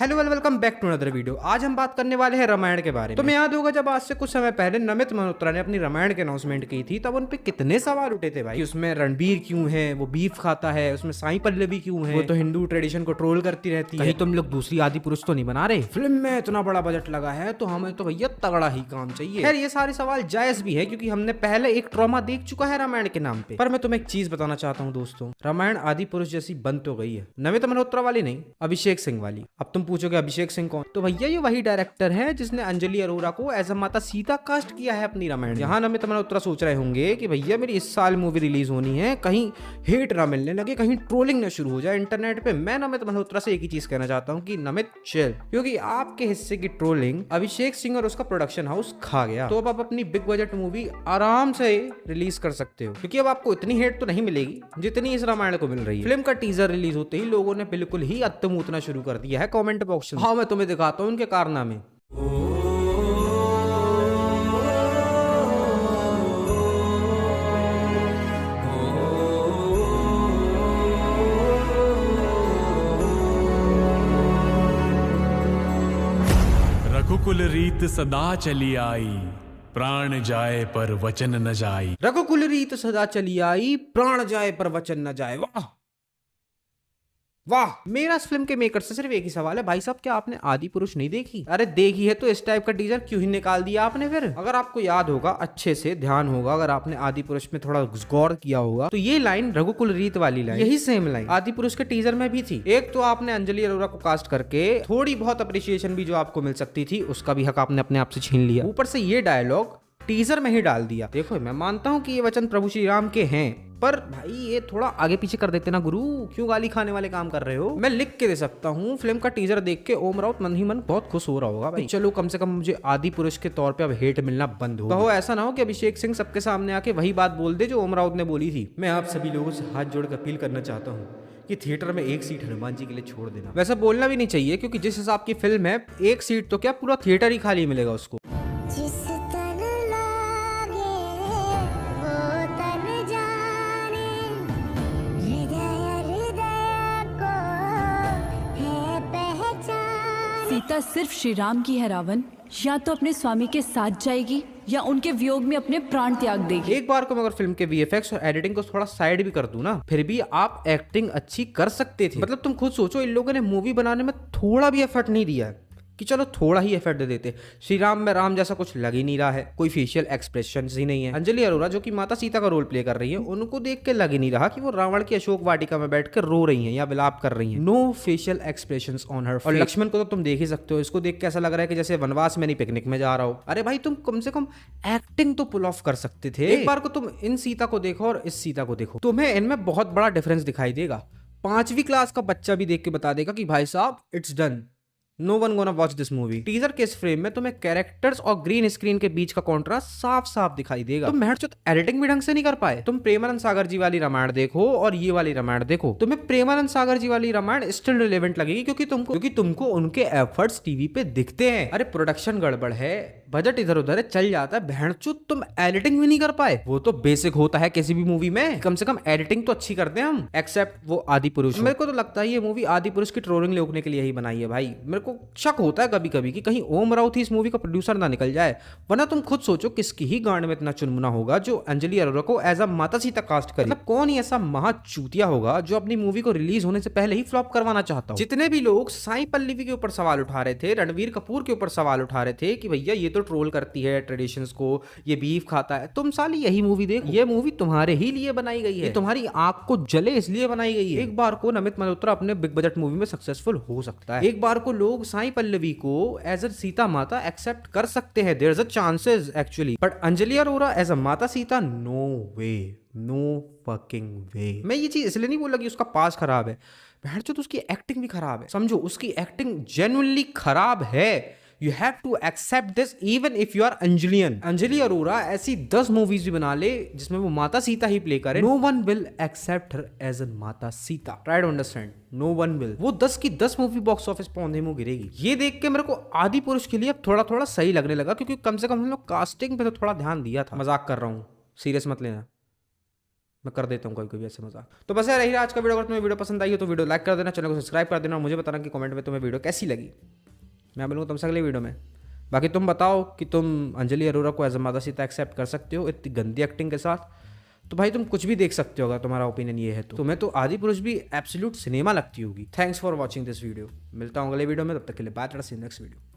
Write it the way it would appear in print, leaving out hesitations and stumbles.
Hello welcome back to another video. आज हम बात करने वाले हैं रामायण के बारे में। तुम्हें याद होगा जब आज से कुछ समय पहले नमित मल्होत्रा ने अपनी रामायण की अनाउंसमेंट की थी, तब उन पे कितने सवाल उठे थे भाई। उसमें रणबीर क्यों है, वो बीफ खाता है, उसमें साई पल्लवी क्यों है, वो तो हिंदू ट्रेडिशन को ट्रोल करती रहती है, कहीं तुम लोग दूसरी आदि पुरुष तो नहीं बना रहे, फिल्म में इतना बड़ा बजट लगा है तो हमें तो भैया तगड़ा ही काम चाहिए। खैर ये सारे सवाल जायज भी है क्योंकि हमने पहले एक ट्रॉमा देख चुका है रामायण के नाम पे। पर मैं तुम्हें एक चीज बताना चाहता हूँ दोस्तों, रामायण आदि पुरुष जैसी बन तो गई है, नमित मल्होत्रा वाली नहीं, अभिषेक सिंह वाली। अब तुम पूछोगे अभिषेक सिंह कौन? तो भैया ये वही डायरेक्टर है जिसने अंजलि अरोरा को as a Mata Sita cast किया है अपनी रामायण। यहाँ नमित मल्होत्रा सोच रहे होंगे कि भैया मेरी इस साल मूवी रिलीज होनी है, कहीं हेट ना मिलने लगे, कहीं ट्रोलिंग ना शुरू हो जाए इंटरनेट पे। मैं नमित मल्होत्रा से एक ही चीज कहना चाहता हूँ कि नमित चिल, क्योंकि आपके हिस्से की ट्रोलिंग अभिषेक सिंह और उसका प्रोडक्शन हाउस खा गया। तो अब आप अपनी बिग बजट मूवी आराम से रिलीज कर सकते हो, क्योंकि अब आपको इतनी हेट तो नहीं मिलेगी जितनी इस रामायण को मिल रही है। फिल्म का टीजर रिलीज होते ही लोगों ने बिल्कुल ही अत्तमूतना शुरू कर दिया है कमेंट बॉक्स में। हाँ मैं तुम्हें दिखाता हूँ उनके कारनामे। रघुकुल रीत सदा चली आई, प्राण जाए पर वचन न जाई। रघुकुल रीत सदा चली आई, प्राण जाए पर वचन न जाए। वाह वाह। मेरा इस फिल्म के मेकर से सिर्फ एक ही सवाल है, भाई साहब क्या आपने आदि पुरुष नहीं देखी? अरे देखी है तो इस टाइप का टीजर क्यों ही निकाल दिया आपने फिर? अगर आपको याद होगा, अच्छे से ध्यान होगा, अगर आपने आदि पुरुष में थोड़ा गौर किया होगा तो ये लाइन रघुकुल रीत वाली लाइन, यही सेम लाइन आदि पुरुष के टीजर में भी थी। एक तो आपने अंजलि अरोरा को कास्ट करके थोड़ी बहुत अप्रिसिएशन भी जो आपको मिल सकती थी उसका भी हक आपने अपने आप से छीन लिया, ऊपर से ये डायलॉग टीजर में ही डाल दिया। देखो मैं मानता हूँ कि ये वचन प्रभु श्री राम के हैं, पर भाई ये थोड़ा आगे पीछे कर देते ना गुरु, क्यों गाली खाने वाले काम कर रहे हो? मैं लिख के दे सकता हूँ, फिल्म का टीजर देख के ओम राउत मन ही मन बहुत खुश हो रहा होगा भाई। चलो कम से कम मुझे आदि पुरुष के तौर पे अब हेट मिलना बंद हो। कहो ऐसा ना हो कि अभिषेक सिंह सबके सामने आके वही बात बोल दे जो ओम राउत ने बोली थी। मैं आप सभी लोगों से हाथ जोड़ कर अपील करना चाहता हूँ कि थिएटर में एक सीट हनुमान जी के लिए छोड़ देना। वैसे बोलना भी नहीं चाहिए क्योंकि जिस हिसाब की फिल्म है, एक सीट तो क्या पूरा थिएटर ही खाली मिलेगा उसको। सीता सिर्फ श्री राम की है रावण, या तो अपने स्वामी के साथ जाएगी या उनके वियोग में अपने प्राण त्याग देगी। एक बार को मैं अगर फिल्म के वीएफएक्स और एडिटिंग को थोड़ा साइड भी कर दूं ना, फिर भी आप एक्टिंग अच्छी कर सकते थे। मतलब तुम खुद सोचो, इन लोगों ने मूवी बनाने में थोड़ा भी एफर्ट नहीं दिया है कि चलो थोड़ा ही एफर्ट दे देते। श्री राम में राम जैसा कुछ लग ही नहीं रहा है, कोई फेशियल एक्सप्रेशन ही नहीं है। अंजलि अरोरा जो कि माता सीता का रोल प्ले कर रही है, उनको देख के लग ही नहीं रहा कि वो रावण की अशोक वाटिका में बैठकर रो रही हैं या विलाप कर रही हैं। No facial expressions on her face. और लक्ष्मण को तो तुम देख ही सकते हो, इसको देख के ऐसा लग रहा है कि जैसे वनवास में नहीं पिकनिक में जा रहा हो। अरे भाई तुम कम से कम एक्टिंग तो पुल ऑफ कर सकते थे। एक बार को तुम इन सीता को देखो और इस सीता को देखो, तुम्हें इनमें बहुत बड़ा डिफरेंस दिखाई देगा। 5वीं क्लास का बच्चा भी देख के बता देगा कि भाई साहब it's done, no one gonna watch this movie. Teaser के इस फ्रेम में तुम्हें कैरेक्टर्स और ग्रीन स्क्रीन के बीच का कॉन्ट्रास्ट साफ साफ दिखाई देगा। तुम महर्चोत एडिटिंग भी ढंग से नहीं कर पाए। तुम प्रेमानंद सागर जी वाली रामायण देखो और ये वाली रामायण देखो, तुम्हें प्रेमानंद सागर जी वाली रामायण स्टिल रिलेवेंट लगेगी क्योंकि तुमको उनके एफर्ट्स टीवी पे दिखते हैं। अरे प्रोडक्शन गड़बड़ है, बजट इधर उधर है, चल जाता है, बहनचोद तुम एडिटिंग भी नहीं कर पाए। वो तो बेसिक होता है किसी भी मूवी में, कम से कम एडिटिंग तो अच्छी करते हैं हम, एक्सेप्ट वो आदि पुरुष। मेरे को तो लगता है ये मूवी आदि पुरुष की ट्रोलिंग रोकने के लिए ही बनाई है भाई। मेरे को शक होता है कभी कभी कि कहीं ओम राउत ही इस मूवी का प्रोड्यूसर ना निकल जाए, वरना तुम खुद सोचो किसकी ही गांड में इतना चुनमुना होगा जो अंजलि अरोरा को as a Mata Sita cast करे। मतलब कौन ही ऐसा महाचूतिया होगा जो अपनी मूवी को रिलीज होने से पहले ही फ्लॉप करवाना चाहता हो। जितने भी लोग साई पल्लवी के ऊपर सवाल उठा रहे थे, रणवीर कपूर के ऊपर सवाल उठा रहे थे कि भैया ये तो ट्रोल करती है ट्रेडिशंस को, ये बीफ खाता है, तुम साली यही मूवी देखो, ये मूवी तुम्हारे ही लिए बनाई गई है, तुम्हारी आंख को जले इसलिए बनाई गई है। एक बार को नमित मल्होत्रा अपने बिग बजट मूवी में सक्सेसफुल हो सकता है, एक बार को लोग साई पल्लवी को एज अ सीता माता एक्सेप्ट कर सकते हैं, there is a chances actually, but Anjali Arora as a Mata Sita no way, no fucking way. मैं ये चीज इसलिए नहीं बोला कि उसका पास खराब है, तो उसकी एक्टिंग भी खराब है, समझो उसकी एक्टिंग जेन्युइनली खराब है। You have to accept this even if you are Anjalian. Anjali Arora ऐसी 10 मूवीज भी बना ले जिसमें वो माता सीता ही प्ले करे, no one will accept her as a माता Sita. Try to understand. No one will. वो 10 की 10 मूवी बॉक्स ऑफिस पे औंधे मुंह गिरेगी। ये देख के मेरे को आदि पुरुष के लिए अब थोड़ा थोड़ा सही लगने लगा, क्योंकि कम से कम हम लोग कास्टिंग पे तो थोड़ा ध्यान दिया था। मजाक कर रहा हूँ, सीरियस मत लेना। मैं कर देता हूँ कभी कभी ऐसे मजाक। तो बस यार यही आज का वीडियो। अगर तुम्हें वीडियो पसंद आई हो तो वीडियो लाइक कर देना, चैनल को सब्सक्राइब कर देना और मुझे बताना कि कमेंट में तुम्हें वीडियो कैसी लगी। मैं मिलूंगा तुमसे अगले वीडियो में। बाकी तुम बताओ कि तुम अंजलि अरोरा को एज अ मादा सीता एक्सेप्ट कर सकते हो इतनी गंदी एक्टिंग के साथ? तो भाई तुम कुछ भी देख सकते हो अगर तुम्हारा ओपिनियन ये है तो। तुम्हें तो आदि पुरुष भी एब्सोल्यूट सिनेमा लगती होगी। Thanks for watching this video. मिलता हूँ अगले वीडियो में, तब तक के लिए bye tata, see you next video.